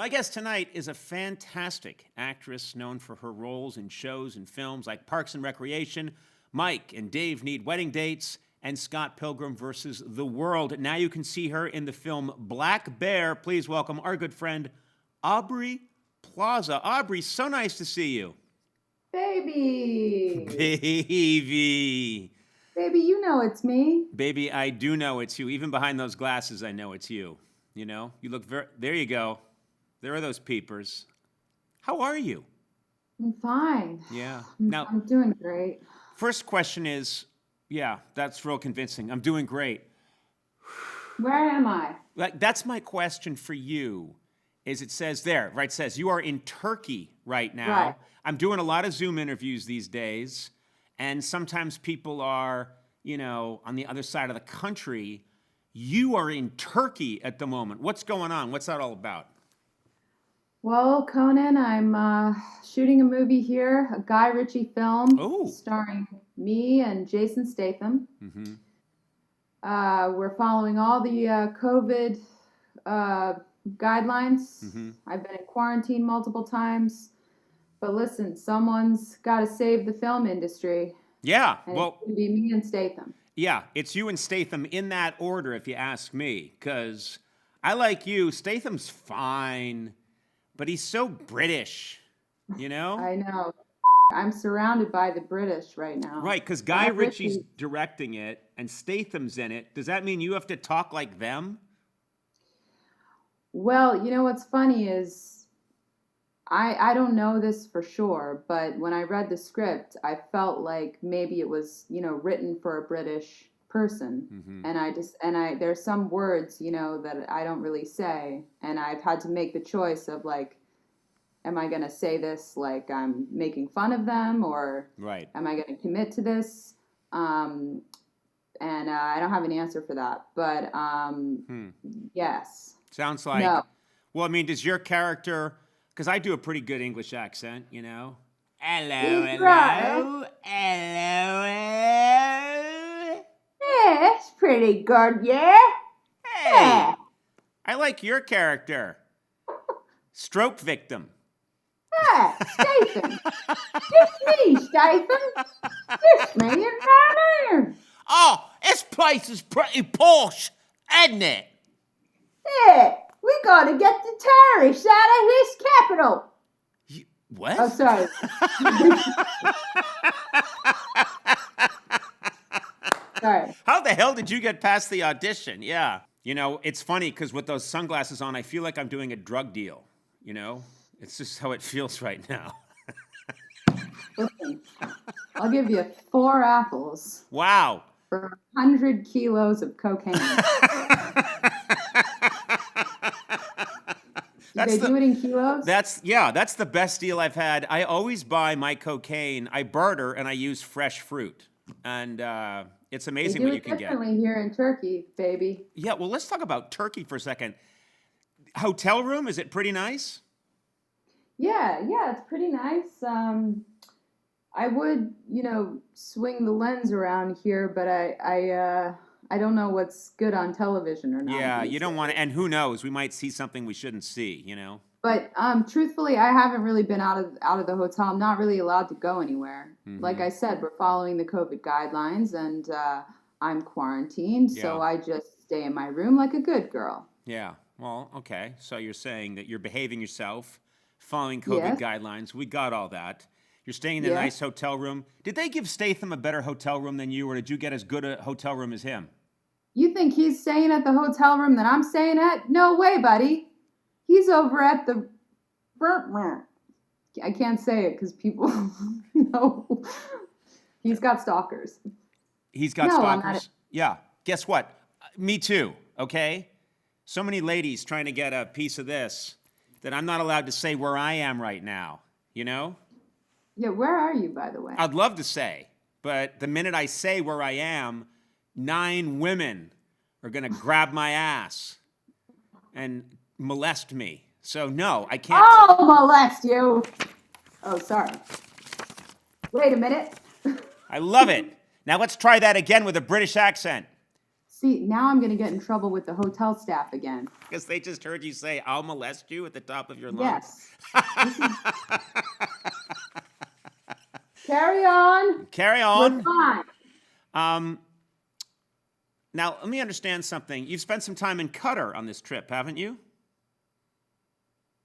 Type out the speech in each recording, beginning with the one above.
My guest tonight is a fantastic actress known for her roles in shows and films like Parks and Recreation, Mike and Dave Need Wedding Dates, and Scott Pilgrim vs. the World. Now you can see her in the film Black Bear. Please welcome our good friend, Aubrey Plaza. Aubrey, so nice to see you. Baby. Baby, you know it's me. Baby, I do know it's you. Even behind those glasses, I know it's you. You know, you look very, there you go. There are those peepers. How are you? I'm fine. Yeah. I'm doing great. First question is, yeah, that's real convincing. I'm doing great. Where am I? Like, that's my question for you. Is it says there, right? It says you are in Turkey right now. Right. I'm doing a lot of Zoom interviews these days, and sometimes people are, you know, on the other side of the country. You are in Turkey at the moment. What's going on? What's that all about? Well, Conan, I'm shooting a movie here, a Guy Ritchie film starring me and Jason Statham. Mm-hmm. We're following all the COVID guidelines. Mm-hmm. I've been in quarantine multiple times. But listen, someone's got to save the film industry. Yeah, and well, it's going to be me and Statham. Yeah, it's you and Statham in that order, if you ask me, because I like you. Statham's fine, but he's so British, you know? I know. I'm surrounded by the British right now. Right, because Guy Ritchie's directing it and Statham's in it. Does that mean you have to talk like them? Well, you know what's funny is I don't know this for sure, but when I read the script, I felt like maybe it was, you know, written for a British person. Mm-hmm. And there's some words, you know, that I don't really say. And I've had to make the choice of like, am I going to say this like I'm making fun of them, or right. Am I going to commit to this? And I don't have an answer for that, but yes. Sounds like, no. Well, I mean, does your character, because I do a pretty good English accent, you know? Hello. Yeah, it's pretty good, yeah? Hey, Yeah. I like your character. Stroke victim. Yeah, Statham. It's me, Statham. It's me and Conan. Oh, this place is pretty posh, isn't it? Yeah, we gotta get the terrorists out of his capital. What? Oh, sorry. Sorry. How the hell did you get past the audition? Yeah. You know, it's funny because with those sunglasses on, I feel like I'm doing a drug deal. You know? It's just how it feels right now. Listen, I'll give you 4 apples. Wow. For 100 kilos of cocaine. They do it in kilos? That's the best deal I've had. I always buy my cocaine. I barter and I use fresh fruit. And it's amazing what you can get. Differently here in Turkey, baby. Yeah, well, let's talk about Turkey for a second. Hotel room, is it pretty nice? Yeah, it's pretty nice. I would, you know, swing the lens around here, but I don't know what's good on television or not. Yeah, you don't want to, and who knows? We might see something we shouldn't see, you know? But truthfully, I haven't really been out of the hotel. I'm not really allowed to go anywhere. Mm-hmm. Like I said, we're following the COVID guidelines, and I'm quarantined, so I just stay in my room like a good girl. Yeah, well, okay. So you're saying that you're behaving yourself, following COVID guidelines. We got all that. You're staying in a nice hotel room. Did they give Statham a better hotel room than you, or did you get as good a hotel room as him? You think he's staying at the hotel room that I'm staying at? No way, buddy. He's over at the... I can't say it because people know. He's got stalkers. He's got stalkers? Yeah. Guess what? Me too, okay? So many ladies trying to get a piece of this that I'm not allowed to say where I am right now, you know? Yeah, where are you, by the way? I'd love to say, but the minute I say where I am, 9 women are going to grab my ass and molest me. So, no, I can't. Oh, molest you. Oh, sorry. Wait a minute. I love it. Now let's try that again with a British accent. See, now I'm going to get in trouble with the hotel staff again. Because they just heard you say, "I'll molest you" at the top of your lungs. Yes. Carry on. Carry on. We're fine. Now, let me understand something. You've spent some time in Qatar on this trip, haven't you?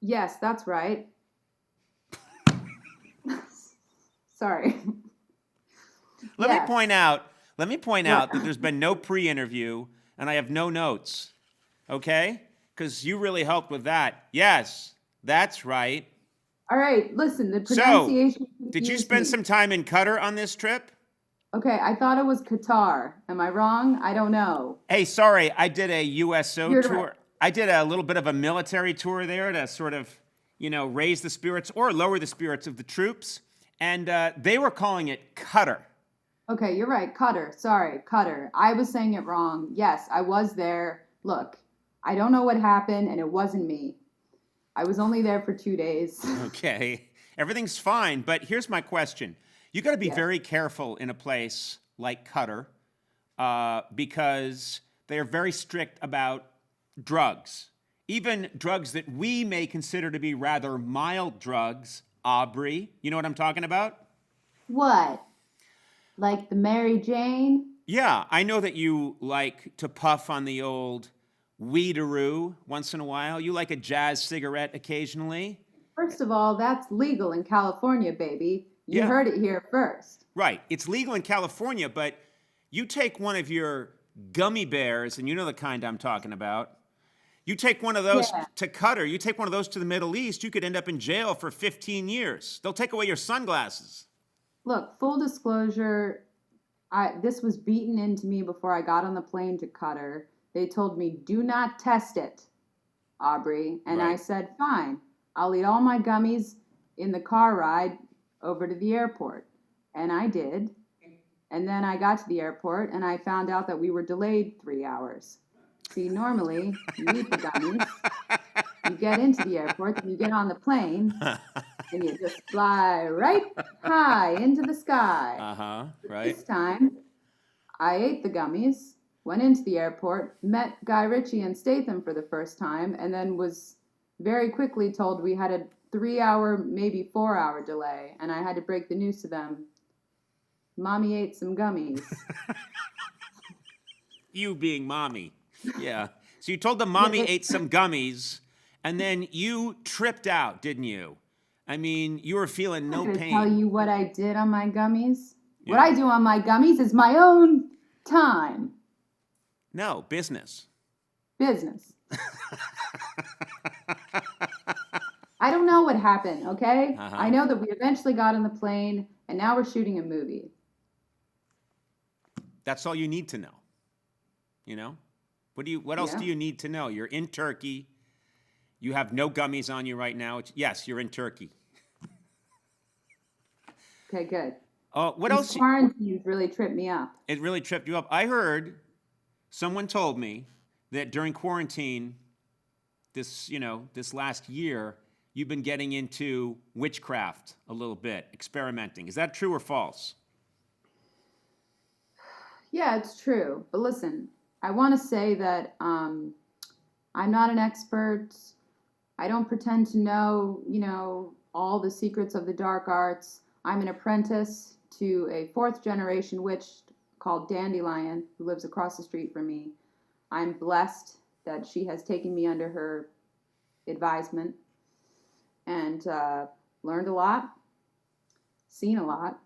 Yes, that's right. Sorry. Let me point out that there's been no pre-interview and I have no notes. Okay? Because you really helped with that. Yes, that's right. All right, listen, the pronunciation. So, did you spend some time in Qatar on this trip? Okay, I thought it was Qatar. Am I wrong? I don't know. Hey, sorry, I did a USO You're tour. right. I did a little bit of a military tour there to sort of, raise the spirits or lower the spirits of the troops. And they were calling it Qatar. Okay, you're right. Qatar. Sorry, Qatar. I was saying it wrong. Yes, I was there. Look, I don't know what happened, and it wasn't me. I was only there for 2 days. Okay, everything's fine. But here's my question. You got to be very careful in a place like Qatar because they are very strict about drugs. Even drugs that we may consider to be rather mild drugs. Aubrey, you know what I'm talking about? What? Like the Mary Jane? Yeah, I know that you like to puff on the old weedaroo once in a while. You like a jazz cigarette occasionally. First of all, that's legal in California, baby. You heard it here first. Right. It's legal in California, but you take one of your gummy bears, and you know the kind I'm talking about. You take one of those to Qatar, you take one of those to the Middle East, you could end up in jail for 15 years. They'll take away your sunglasses. Look, full disclosure, this was beaten into me before I got on the plane to Qatar. They told me, do not test it, Aubrey. And I said, fine, I'll eat all my gummies in the car ride over to the airport. And I did. And then I got to the airport and I found out that we were delayed 3 hours. See, normally, you eat the gummies, you get into the airport, then you get on the plane, and you just fly right high into the sky. Right. This time, I ate the gummies, went into the airport, met Guy Ritchie and Statham for the first time, and then was very quickly told we had a 3-hour, maybe 4-hour delay, and I had to break the news to them. Mommy ate some gummies. You being mommy. Yeah. So you told them mommy ate some gummies, and then you tripped out, didn't you? I mean, you were feeling no pain. Tell you what I did on my gummies? Yeah. What I do on my gummies is my own time. No, business. Business. I don't know what happened, okay? I know that we eventually got on the plane, and now we're shooting a movie. That's all you need to know. You know? What else do you need to know? You're in Turkey. You have no gummies on you right now. Yes, you're in Turkey. Okay, good. What else? Quarantine really tripped me up. It really tripped you up. I heard someone told me that during quarantine, this last year, you've been getting into witchcraft a little bit, experimenting. Is that true or false? Yeah, it's true. But listen, I want to say that I'm not an expert. I don't pretend to know, all the secrets of the dark arts. I'm an apprentice to a 4th-generation witch called Dandelion, who lives across the street from me. I'm blessed that she has taken me under her advisement and learned a lot, seen a lot.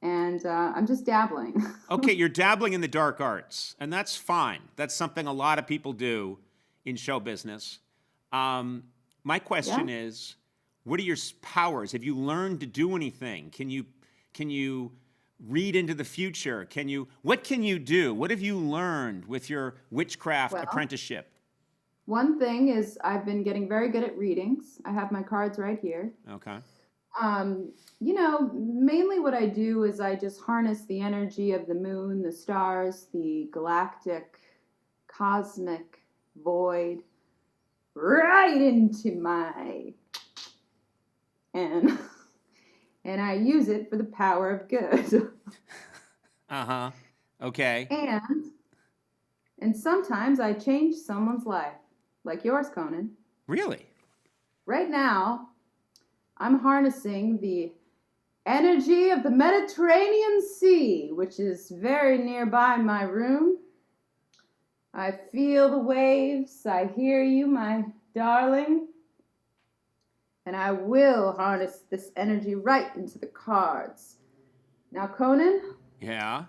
And I'm just dabbling. Okay, you're dabbling in the dark arts, and that's fine. That's something a lot of people do in show business. My question is, what are your powers? Have you learned to do anything? Can you read into the future? What can you do? What have you learned with your witchcraft apprenticeship? One thing is I've been getting very good at readings. I have my cards right here. Okay. Mainly what I do is I just harness the energy of the moon, the stars, the galactic, cosmic void right into my... And I use it for the power of good. Okay. And And sometimes I change someone's life, like yours, Conan. Really? Right now, I'm harnessing the energy of the Mediterranean Sea, which is very nearby my room. I feel the waves. I hear you, my darling. And I will harness this energy right into the cards. Now, Conan? Yeah?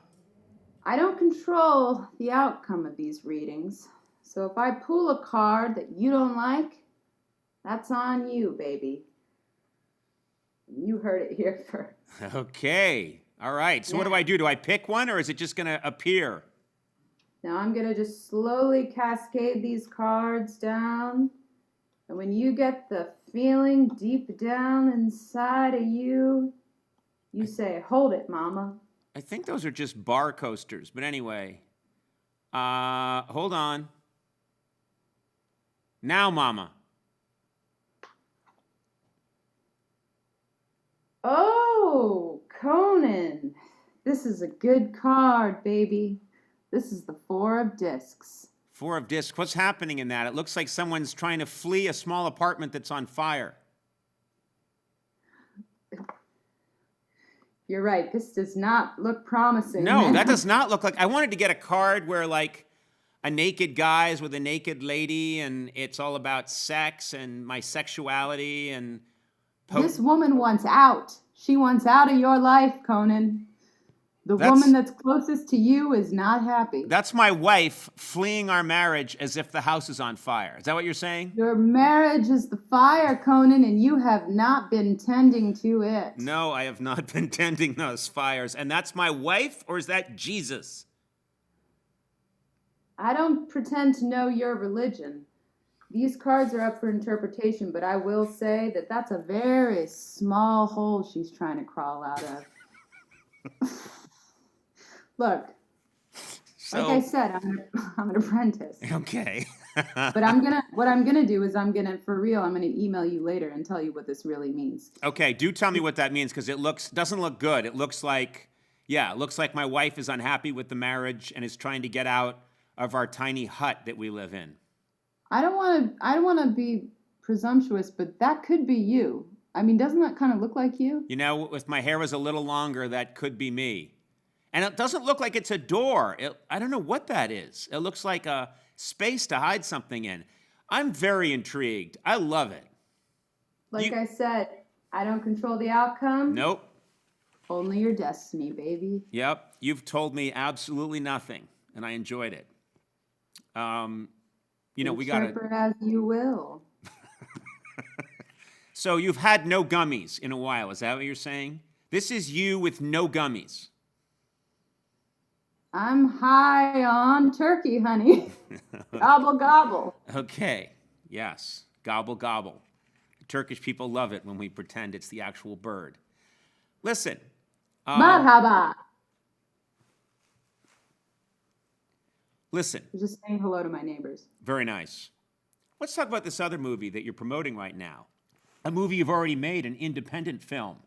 I don't control the outcome of these readings. So if I pull a card that you don't like, that's on you, baby. You heard it here first. Okay. All right. So what do I do? Do I pick one, or is it just going to appear? Now I'm going to just slowly cascade these cards down. And when you get the feeling deep down inside of you, you say, hold it, mama. I think those are just bar coasters. But anyway, hold on. Now, mama. Oh, Conan. This is a good card, baby. This is the Four of Discs. Four of Discs. What's happening in that? It looks like someone's trying to flee a small apartment that's on fire. You're right. This does not look promising. No, that does not look like... I wanted to get a card where, like, a naked guy is with a naked lady, and it's all about sex and my sexuality and... This woman wants out. She wants out of your life, Conan. The woman that's closest to you is not happy. That's my wife fleeing our marriage as if the house is on fire. Is that what you're saying? Your marriage is the fire, Conan, and you have not been tending to it. No, I have not been tending those fires. And that's my wife, or is that Jesus? I don't pretend to know your religion. These cards are up for interpretation, but I will say that that's a very small hole she's trying to crawl out of. Look, like I said, I'm an apprentice. Okay. But what I'm gonna do is I'm gonna email you later and tell you what this really means. Okay, do tell me what that means, because it doesn't look good. It looks like my wife is unhappy with the marriage and is trying to get out of our tiny hut that we live in. I don't want to be presumptuous, but that could be you. I mean, doesn't that kind of look like you? You know, if my hair was a little longer, that could be me. And it doesn't look like it's a door. I don't know what that is. It looks like a space to hide something in. I'm very intrigued. I love it. Like I said, I don't control the outcome. Nope. Only your destiny, baby. Yep. You've told me absolutely nothing, and I enjoyed it. We got to... Interpret as you will. So you've had no gummies in a while. Is that what you're saying? This is you with no gummies. I'm high on turkey, honey. Gobble, gobble. Okay. Yes. Gobble, gobble. Turkish people love it when we pretend it's the actual bird. Listen. Marhaba. Listen. I'm just saying hello to my neighbors. Very nice. Let's talk about this other movie that you're promoting right now. A movie you've already made, an independent film.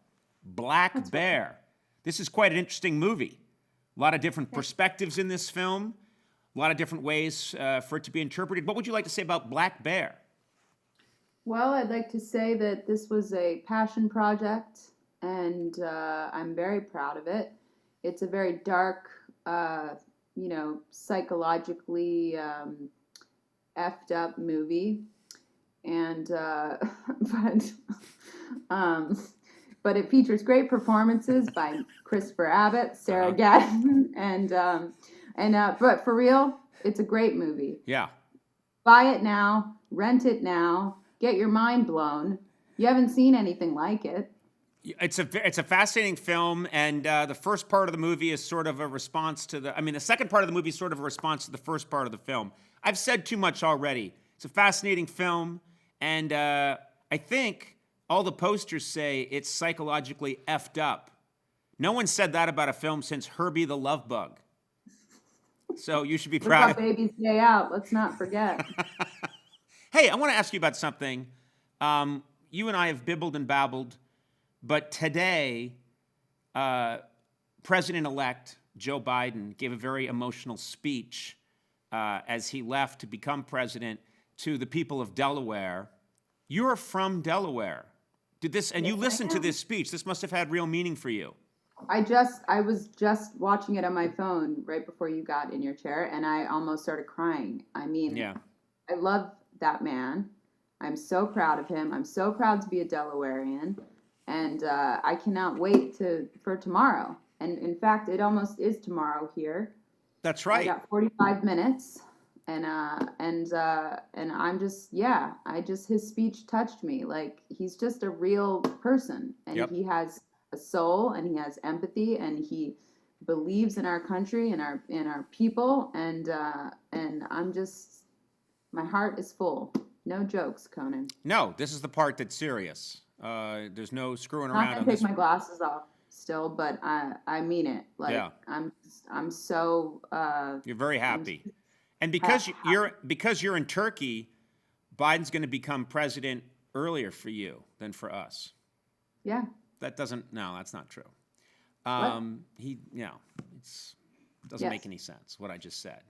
Black Bear. Right. This is quite an interesting movie. A lot of different perspectives in this film. A lot of different ways for it to be interpreted. What would you like to say about Black Bear? Well, I'd like to say that this was a passion project, and I'm very proud of it. It's a very dark, psychologically effed up movie, and but it features great performances by Christopher Abbott, Sarah Gadon, but for real, it's a great movie. Yeah. Buy it now, rent it now, get your mind blown. You haven't seen anything like it. It's a fascinating film, and the first part of the movie is sort of a response to the second part of the movie is sort of a response to the first part of the film. I've said too much already. It's a fascinating film, and I think all the posters say it's psychologically effed up. No one said that about a film since Herbie the Love Bug. So you should be proud. Look, Baby's Day Out. Let's not forget. Hey, I want to ask you about something. You and I have bibbled and babbled, but today, President-elect Joe Biden gave a very emotional speech as he left to become president to the people of Delaware. You're from Delaware. And you listened to this speech. This must have had real meaning for you. I was just watching it on my phone right before you got in your chair, and I almost started crying. I mean, I love that man. I'm so proud of him. I'm so proud to be a Delawarean, and I cannot wait for tomorrow. And in fact, it almost is tomorrow here. That's right. I got 45 minutes, and I'm just his speech touched me. Like, he's just a real person, and he has a soul, and he has empathy, and he believes in our country and our people, and I'm just, my heart is full. No jokes, Conan. No, this is the part that's serious. There's no screwing around. I'm not gonna take my glasses off still, but I mean it. Like, I'm so. You're very happy, and because you're in Turkey, Biden's going to become president earlier for you than for us. Yeah. That's not true. It doesn't make any sense what I just said.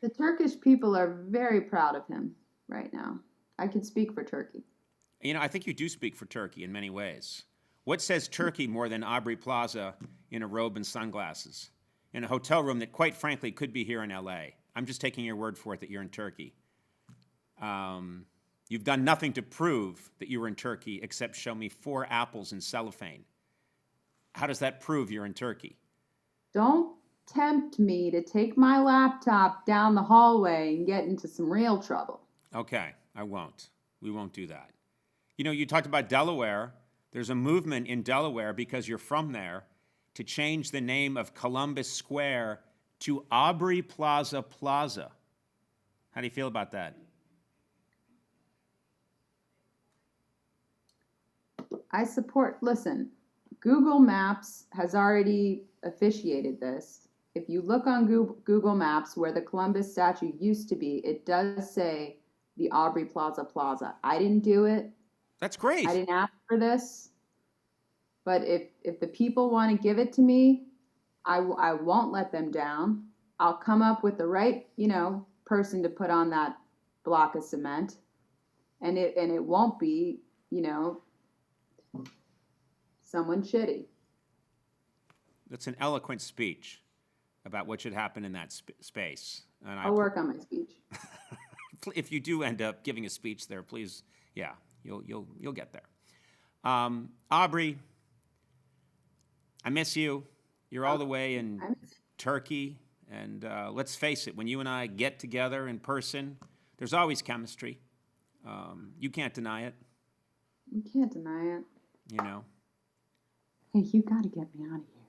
The Turkish people are very proud of him right now. I can speak for Turkey. I think you do speak for Turkey in many ways. What says Turkey more than Aubrey Plaza in a robe and sunglasses in a hotel room that, quite frankly, could be here in L.A.? I'm just taking your word for it that you're in Turkey. You've done nothing to prove that you were in Turkey except show me 4 apples in cellophane. How does that prove you're in Turkey? Don't tempt me to take my laptop down the hallway and get into some real trouble. Okay, I won't. We won't do that. You talked about Delaware. There's a movement in Delaware, because you're from there, to change the name of Columbus Square to Aubrey Plaza. How do you feel about that? Listen, Google Maps has already officiated this. If you look on Google Maps where the Columbus statue used to be, it does say the Aubrey Plaza. I didn't do it. That's great. I didn't ask for this. But if the people want to give it to me, I won't let them down. I'll come up with the right, person to put on that block of cement. And it won't be, someone shitty. That's an eloquent speech about what should happen in that space. And I'll work on my speech. If you do end up giving a speech there, please, you'll get there. Aubrey, I miss you. You're all the way in Turkey, and let's face it, when you and I get together in person, there's always chemistry. You can't deny it. You can't deny it. Hey, you got to get me out of here.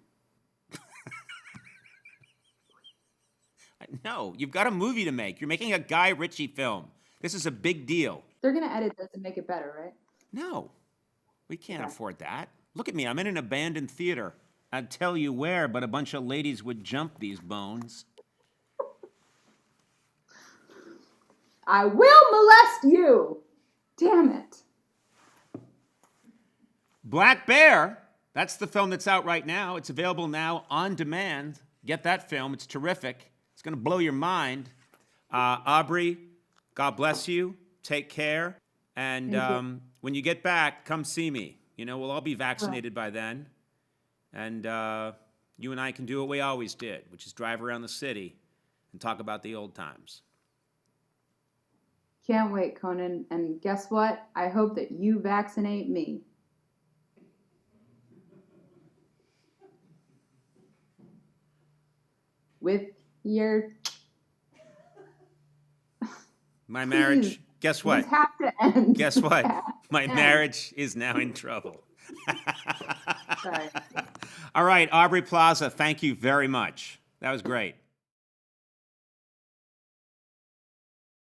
No, you've got a movie to make. You're making a Guy Ritchie film. This is a big deal. They're going to edit this and make it better, right? No, we can't afford that. Look at me. I'm in an abandoned theater. I'd tell you where, but a bunch of ladies would jump these bones. I will molest you. Damn it. Black Bear. That's the film that's out right now. It's available now on demand. Get that film. It's terrific. It's going to blow your mind. Aubrey, God bless you. Take care. And when you get back, come see me. We'll all be vaccinated by then. And you and I can do what we always did, which is drive around the city and talk about the old times. Can't wait, Conan. And guess what? I hope that you vaccinate me. With your... My marriage, guess what? Have to end. Guess what? My marriage is now in trouble. Sorry. All right, Aubrey Plaza, thank you very much. That was great.